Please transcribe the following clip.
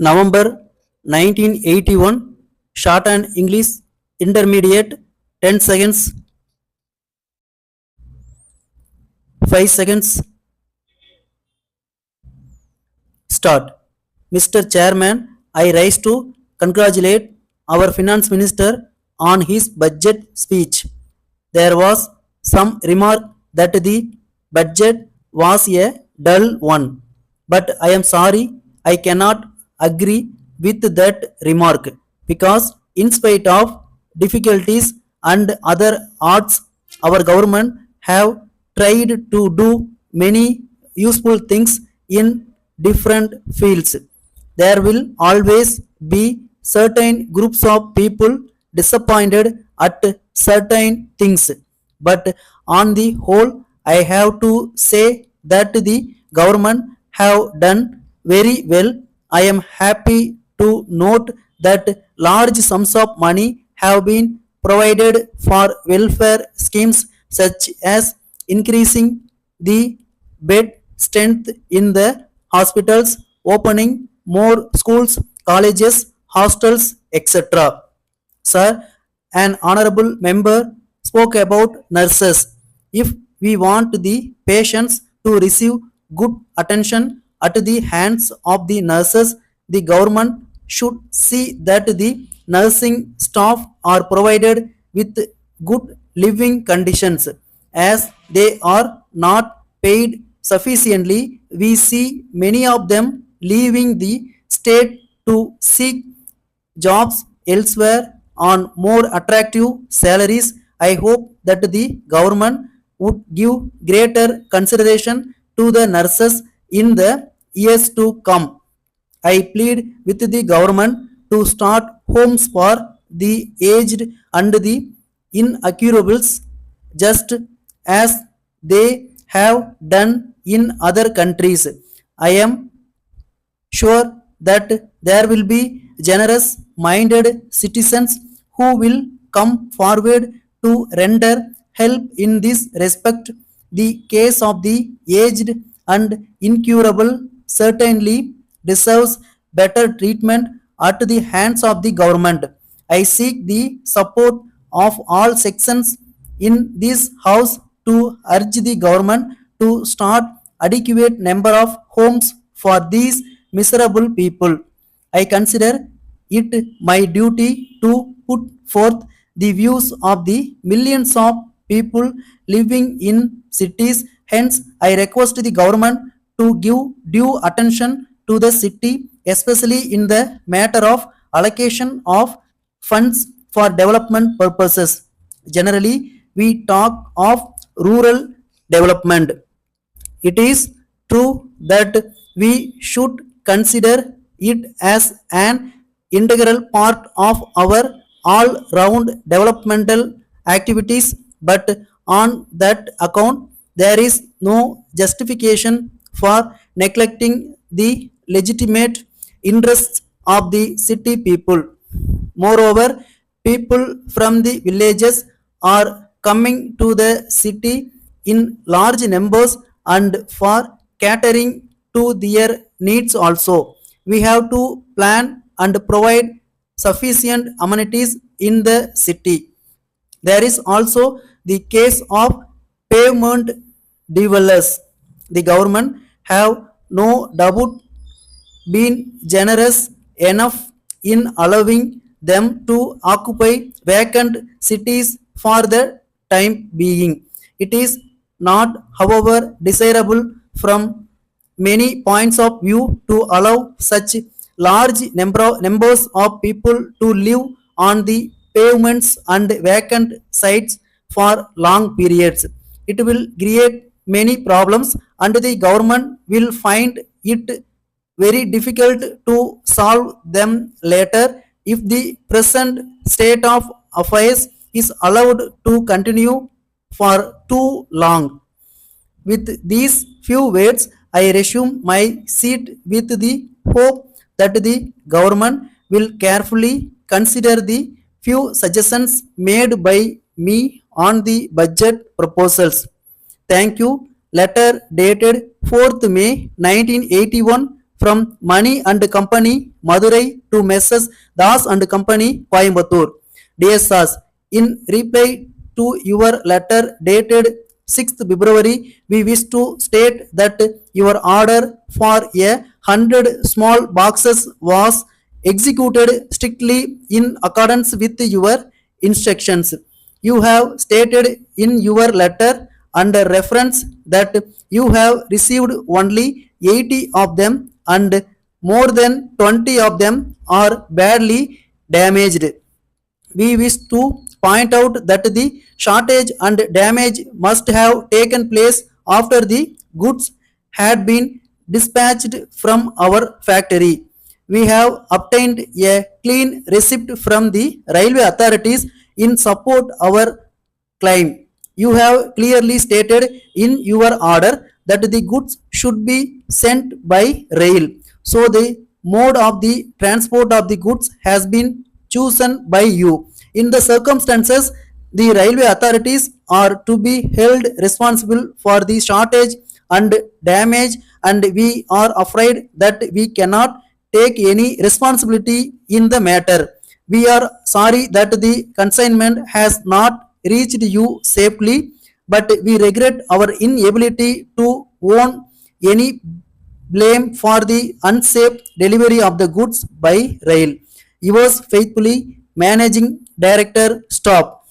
November 1981, Shorthand English Intermediate, 10 seconds, 5 seconds, start. Mr. Chairman, I rise to congratulate our Finance Minister on his budget speech. There was some remark that the budget was a dull one, but I am sorry I cannot agree with that remark because, in spite of difficulties and other odds, our government have tried to do many useful things in different fields. There will always be certain groups of people disappointed at certain things, but on the whole I have to say that the government have done very well. I am happy to note that large sums of money have been provided for welfare schemes such as increasing the bed strength in the hospitals, opening more schools, colleges, hostels, etc. Sir, an honorable member spoke about nurses. If we want the patients to receive good attention at the hands of the nurses, the government should see that the nursing staff are provided with good living conditions. As they are not paid sufficiently, we see many of them leaving the state to seek jobs elsewhere on more attractive salaries. I hope that the government would give greater consideration to the nurses in the years to come. I plead with the government to start homes for the aged and the incurables, just as they have done in other countries. I am sure that there will be generous minded citizens who will come forward to render help in this respect. The case of the aged and incurable certainly deserves better treatment at the hands of the government. I seek the support of all sections in this house to urge the government to start adequate number of homes for these miserable people. I consider it my duty to put forth the views of the millions of people living in cities. Hence, I request the government to give due attention to the city, especially in the matter of allocation of funds for development purposes. Generally, we talk of rural development. It is true that we should consider it as an integral part of our all round developmental activities, but on that account, there is no justification for neglecting the legitimate interests of the city people. Moreover, people from the villages are coming to the city in large numbers and for catering to their needs also. We have to plan and provide sufficient amenities in the city. There is also the case of pavement dwellers. The government have no doubt been generous enough in allowing them to occupy vacant cities for the time being. It is not, however, desirable from many points of view to allow such large numbers of people to live on the pavements and vacant sites for long periods. It will create many problems and the government will find it very difficult to solve them later if the present state of affairs is allowed to continue for too long. With these few words, I resume my seat with the hope that the government will carefully consider the few suggestions made by me on the budget proposals. Thank you. Letter dated 4th May 1981 from Money and Company, Madurai to Messrs. Das and Company, Coimbatore. Dear Sas, in reply to your letter dated 6th February, we wish to state that your order for 100 small boxes was executed strictly in accordance with your instructions. You have stated in your letter under reference that you have received only 80 of them and more than 20 of them are badly damaged. We wish to point out that the shortage and damage must have taken place after the goods had been dispatched from our factory. We have obtained a clean receipt from the railway authorities in support of our claim. You have clearly stated in your order that the goods should be sent by rail. So the mode of the transport of the goods has been chosen by you. In the circumstances, the railway authorities are to be held responsible for the shortage and damage, and we are afraid that we cannot take any responsibility in the matter. We are sorry that the consignment has not reached you safely, but we regret our inability to own any blame for the unsafe delivery of the goods by rail. Yours faithfully, Managing Director, Stop.